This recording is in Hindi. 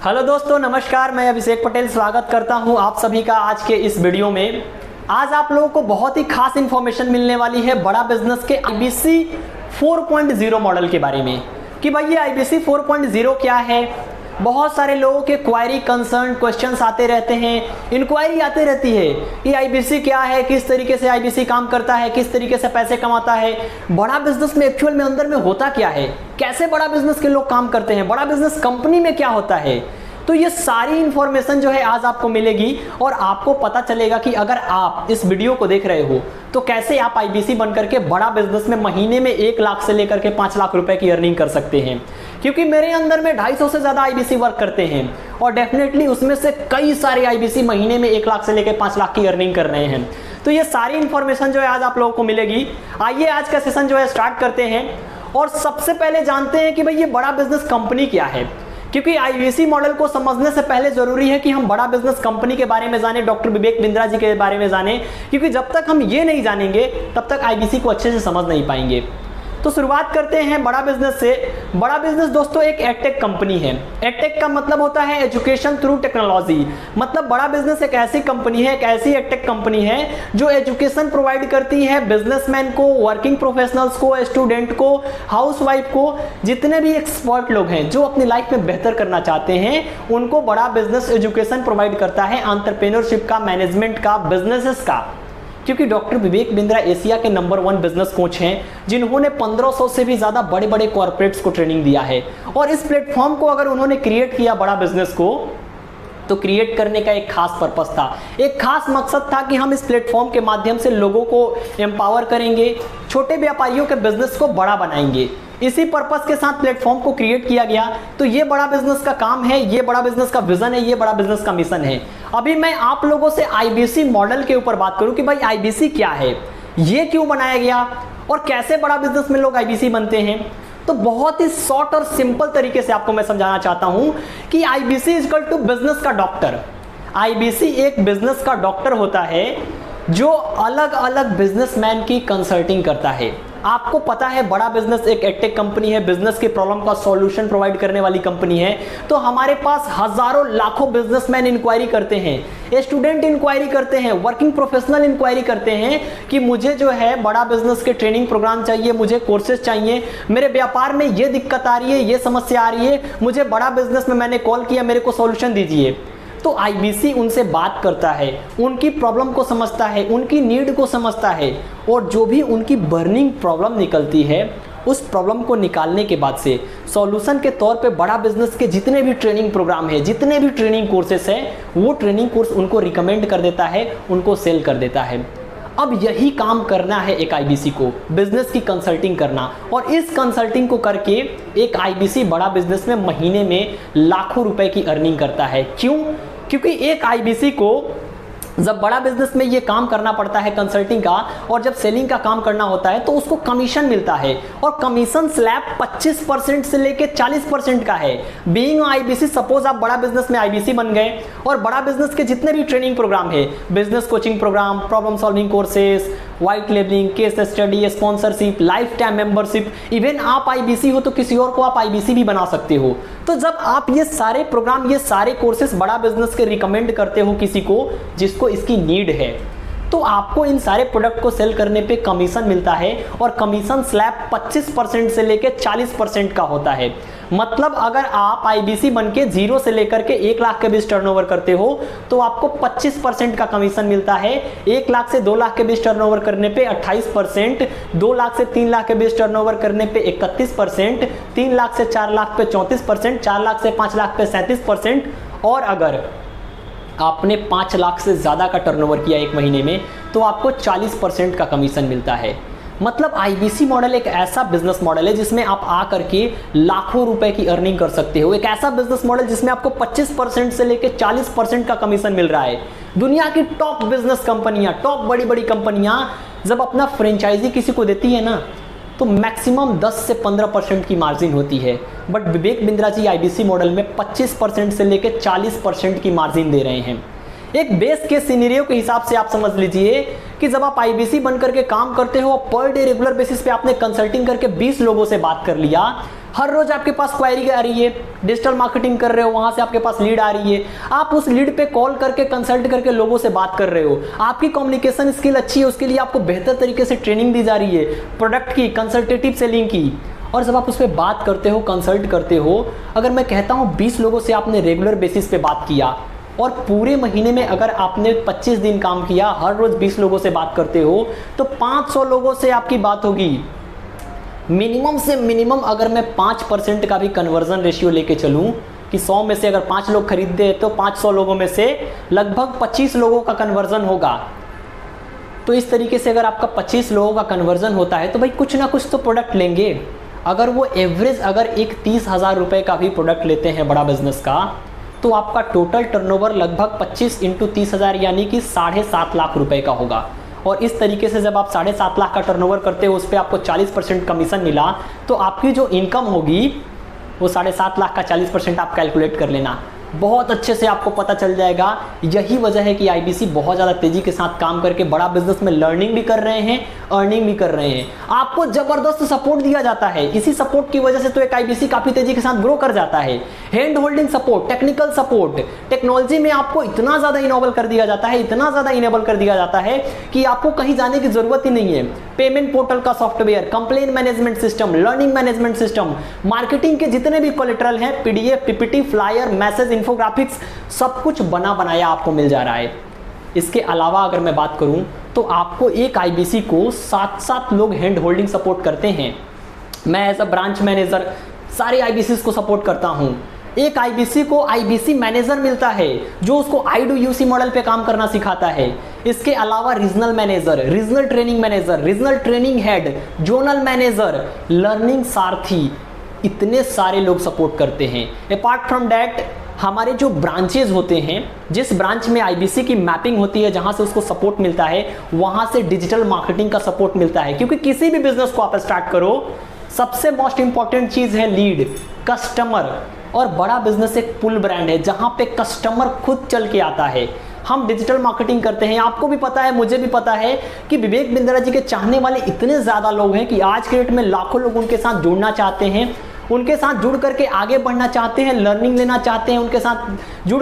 हेलो दोस्तों, नमस्कार। मैं अभिषेक पटेल स्वागत करता हूं आप सभी का आज के इस वीडियो में। आज आप लोगों को बहुत ही खास इंफॉर्मेशन मिलने वाली है बड़ा बिजनेस के IBC 4.0 मॉडल के बारे में कि भाई ये IBC 4.0 क्या है। बहुत सारे लोगों के क्वायरी, कंसर्न, क्वेश्चंस आते रहते हैं, इंक्वायरी आती रहती है कि IBC क्या है, किस तरीके से IBC काम करता है, किस तरीके से पैसे कमाता है, बड़ा बिजनेस में एक्चुअल में अंदर में होता क्या है, कैसे बड़ा बिजनेस के लोग काम करते हैं, बड़ा बिजनेस कंपनी में क्या होता है। तो ये सारी इंफॉर्मेशन जो है आज आपको मिलेगी और आपको पता चलेगा कि अगर आप इस वीडियो को देख रहे हो तो कैसे आप IBC बनकर के बड़ा बिजनेस में महीने में 1 लाख से लेकर के 5 लाख रुपए की अर्निंग कर सकते हैं। क्योंकि मेरे अंदर में 250 से ज्यादा IBC वर्क करते हैं और डेफिनेटली उसमें से कई सारे IBC महीने में 1 लाख से लेकर 5 लाख की अर्निंग कर रहे हैं। तो ये सारी इंफॉर्मेशन जो है आज आप लोगों को मिलेगी। आइए आज का सेशन जो है स्टार्ट करते हैं और सबसे पहले जानते हैं कि भाई ये बड़ा बिजनेस कंपनी क्या है। क्योंकि IBC मॉडल को समझने से पहले जरूरी है कि हम बड़ा बिजनेस कंपनी के बारे में जाने, डॉक्टर विवेक बिंद्रा जी के बारे में जाने, क्योंकि जब तक हम ये नहीं जानेंगे तब तक IBC को अच्छे से समझ नहीं पाएंगे। तो शुरुआत करते हैं बड़ा बिजनेस से। बड़ा बिजनेस दोस्तों एक एडटेक कंपनी है। एडटेक का मतलब होता है एजुकेशन थ्रू टेक्नोलॉजी। मतलब बड़ा बिजनेस एक ऐसी कंपनी है, एक ऐसी एडटेक कंपनी है जो एजुकेशन प्रोवाइड करती है बिजनेसमैन को, वर्किंग प्रोफेशनल्स को, स्टूडेंट को, हाउसवाइफ को, जितने भी एक्सपर्ट लोग हैं जो अपनी लाइफ में बेहतर करना चाहते हैं उनको बड़ा बिजनेस एजुकेशन प्रोवाइड करता है, एंटरप्रेन्योरशिप का, मैनेजमेंट का, बिजनेसेस का। क्योंकि डॉक्टर विवेक बिंद्रा एशिया के नंबर 1 बिजनेस कोच हैं जिन्होंने 1500 से भी ज़्यादा बड़े बड़े कॉर्पोरेट्स को ट्रेनिंग दिया है। और इस प्लेटफॉर्म को अगर उन्होंने क्रिएट किया बड़ा बिजनेस को, तो क्रिएट करने का एक खास पर्पस था, एक खास मकसद था कि हम इस प्लेटफॉर्म के माध्यम से लोगों को एम्पावर करेंगे, छोटे व्यापारियों के बिजनेस को बड़ा बनाएंगे। इसी पर्पस के साथ प्लेटफॉर्म को क्रिएट किया गया। तो ये बड़ा बिजनेस का काम है, ये बड़ा बिजनेस का विजन है, ये बड़ा बिजनेस का मिशन है। अभी मैं आप लोगों से IBC मॉडल के ऊपर बात करूं कि भाई IBC क्या है, ये क्यों बनाया गया और कैसे बड़ा बिजनेस में लोग IBC बनते हैं। तो बहुत ही शॉर्ट और सिंपल तरीके से आपको मैं समझाना चाहता हूं कि IBC इक्वल टू बिजनेस का डॉक्टर। IBC एक बिजनेस का डॉक्टर होता है जो अलग अलग बिजनेसमैन की कंसल्टिंग करता है। आपको पता है बड़ा बिजनेस एक एडटेक कंपनी है, बिजनेस की प्रॉब्लम का सॉल्यूशन प्रोवाइड करने वाली कंपनी है। तो हमारे पास हजारों लाखों बिजनेसमैन इंक्वायरी करते हैं, स्टूडेंट इंक्वायरी करते हैं, वर्किंग प्रोफेशनल इंक्वायरी करते हैं कि मुझे जो है बड़ा बिजनेस के ट्रेनिंग प्रोग्राम चाहिए, मुझे कोर्सेज चाहिए, मेरे व्यापार में ये दिक्कत आ रही है, ये समस्या आ रही है, मुझे बड़ा बिजनेस में मैंने कॉल किया, मेरे को सॉल्यूशन दीजिए। तो IBC उनसे बात करता है, उनकी प्रॉब्लम को समझता है, उनकी नीड को समझता है और जो भी उनकी बर्निंग प्रॉब्लम निकलती है उस प्रॉब्लम को निकालने के बाद से सॉल्यूशन के तौर पे बड़ा बिजनेस के जितने भी ट्रेनिंग प्रोग्राम है, जितने भी ट्रेनिंग कोर्सेस हैं, वो ट्रेनिंग कोर्स उनको रिकमेंड कर देता है, उनको सेल कर देता है। अब यही काम करना है एक IBC को, बिजनेस की कंसल्टिंग करना। और इस कंसल्टिंग को करके एक IBC बड़ा बिजनेस में महीने में लाखों रुपए की अर्निंग करता है। क्यों? क्योंकि एक IBC को जब बड़ा बिजनेस में ये काम करना पड़ता है कंसल्टिंग का, और जब सेलिंग का काम करना होता है तो उसको कमीशन मिलता है और कमीशन स्लैब 25% से लेके 40% का है। बीइंग IBC, सपोज आप बड़ा बिजनेस में IBC बन गए और बड़ा बिजनेस के जितने भी ट्रेनिंग प्रोग्राम है, business coaching program, problem solving courses, white labeling, case study, sponsorship, life time membership, even आप IBC हो तो किसी और को आप IBC भी बना सकते हो। तो जब आप ये सारे प्रोग्राम, ये सारे कोर्सेस बड़ा बिजनेस के रिकमेंड करते हो किसी को जिसको इसकी नीड है, तो आपको इन सारे प्रोडक्ट को सेल करने पे कमीशन मिलता है और कमीशन स्लैब 25% से लेके 40% का होता है। मतलब अगर आप IBC बन के 0 से लेकर के 1 लाख के बीच टर्नओवर करते हो तो आपको 25% का कमीशन मिलता है। 1 लाख से 2 लाख के बीच टर्नओवर करने पे 28%, 2 लाख से 3 लाख के बीच टर्नओवर करने पे 31%, 3 लाख से 4 लाख पे 34%, 4 लाख से 5 लाख पे 37%, और अगर आपने 5 लाख से ज़्यादा का टर्नओवर किया एक महीने में तो आपको 40% का कमीशन मिलता है। मतलब IBC मॉडल एक ऐसा बिजनेस मॉडल है जिसमें आप आकर के लाखों रुपए की अर्निंग कर सकते हो। एक ऐसा बिजनेस मॉडल जिसमें आपको 25% से लेकर 40% का कमीशन मिल रहा है। दुनिया की टॉप बिजनेस कंपनियां, टॉप बड़ी बड़ी कंपनियां जब अपना फ्रेंचाइजी किसी को देती है ना तो मैक्सिमम 10 से 15% की मार्जिन होती है। But Vivek Bindra ji IBC model में 25% से लेकर 40% की मार्जिन दे रहे हैं। एक बेस के सिनेरियो के हिसाब से आप समझ लीजिए कि जब आप IBC बन करके काम करते हो, पर डे रेगुलर बेसिस पे आपने कंसल्टिंग करके 20 लोगों से बात कर लिया, हर रोज आपके पास क्वेरी आ रही है, डिजिटल मार्केटिंग कर रहे हो, वहां से आपके पास लीड आ रही है, आप उस लीड पे कॉल करके कंसल्ट करके लोगों से बात कर रहे हो, आपकी कम्युनिकेशन स्किल अच्छी है, उसके लिए आपको बेहतर तरीके से ट्रेनिंग दी जा रही है प्रोडक्ट की, कंसल्टेटिव सेलिंग की, और जब आप उस पर बात करते हो, कंसल्ट करते हो, अगर मैं कहता हूँ 20 लोगों से आपने रेगुलर बेसिस पे बात किया और पूरे महीने में अगर आपने 25 दिन काम किया, हर रोज 20 लोगों से बात करते हो, तो 500 लोगों से आपकी बात होगी। मिनिमम से मिनिमम अगर मैं 5% का भी कन्वर्जन रेशियो लेके चलूं कि 100 में से अगर 5 लोग खरीदते हैं तो 500 लोगों में से लगभग 25 लोगों का कन्वर्जन होगा। तो इस तरीके से अगर आपका 25 लोगों का कन्वर्जन होता है तो भाई कुछ ना कुछ तो प्रोडक्ट लेंगे। अगर वो एवरेज अगर एक 30,000 रुपये का भी प्रोडक्ट लेते हैं बड़ा बिजनेस का, तो आपका टोटल टर्नओवर लगभग 25 इंटू 30,000 यानी कि 7.5 लाख रुपए का होगा। और इस तरीके से जब आप 7.5 लाख का टर्नओवर करते हो, उस पर आपको 40% कमीशन मिला, तो आपकी जो इनकम होगी वो 7.5 लाख का 40% आप कैलकुलेट कर लेना, बहुत अच्छे से आपको पता चल जाएगा। यही वजह है कि आईबीसी बहुत ज़्यादा तेजी के साथ काम करके बड़ा बिजनेस में लर्निंग भी कर रहे हैं, अर्निंग भी कर रहे हैं। आपको जबरदस्त सपोर्ट दिया जाता है, इसी सपोर्ट की वजह से तो एक आईबीसी काफी तेजी के साथ ग्रो कर जाता है। Hand holding support, technical support, technology में आपको इतना ज्यादा इनेबल कर दिया जाता है, इतना ज्यादा इनेबल कर दिया जाता है कि आपको कहीं जाने की जरूरत ही नहीं है। पेमेंट पोर्टल का software, complain management system, learning management system, marketing के जितने भी कोलेटरल हैं, PDF, PPT, flyer, message, infographics, सब कुछ बना बनाया आपको मिल जा रहा है। इसके अलावा अगर मैं बात करूं तो आपको एक आईबीसी को 7-7 लोग हैंड होल्डिंग सपोर्ट करते हैं। मैं एज अ ब्रांच मैनेजर सारे आईबीसी को सपोर्ट करता हूं। एक आईबीसी को आईबीसी मैनेजर मिलता है जो उसको I2UC मॉडल पे काम करना सिखाता है। इसके अलावा regional manager, regional training manager, regional training head, zonal manager, learning सारथी, इतने सारे लोग सपोर्ट करते हैं। अपार्ट फ्रॉम दैट हमारे जो ब्रांचेज होते हैं, जिस ब्रांच में आईबीसी की मैपिंग होती है, जहां से उसको सपोर्ट मिलता है, वहां से डिजिटल मार्केटिंग का सपोर्ट मिलता है। क्योंकि किसी भी बिजनेस को आप स्टार्ट करो, सबसे मोस्ट इंपॉर्टेंट चीज है लीड, कस्टमर। और बड़ा बिजनेस एक पुल ब्रांड है जहां पे कस्टमर खुद चल के आता है। हम डिजिटल मार्केटिंग करते हैं, आपको भी पता है, मुझे भी पता है कि विवेक बिंद्रा जी के चाहने वाले इतने ज्यादा लोग हैं कि आज के डेट में लाखों लोग उनके साथ जुड़ना चाहते हैं, उनके साथ जुड़ करके आगे बढ़ना चाहते हैं, लर्निंग लेना चाहते हैं, उनके साथ जुड़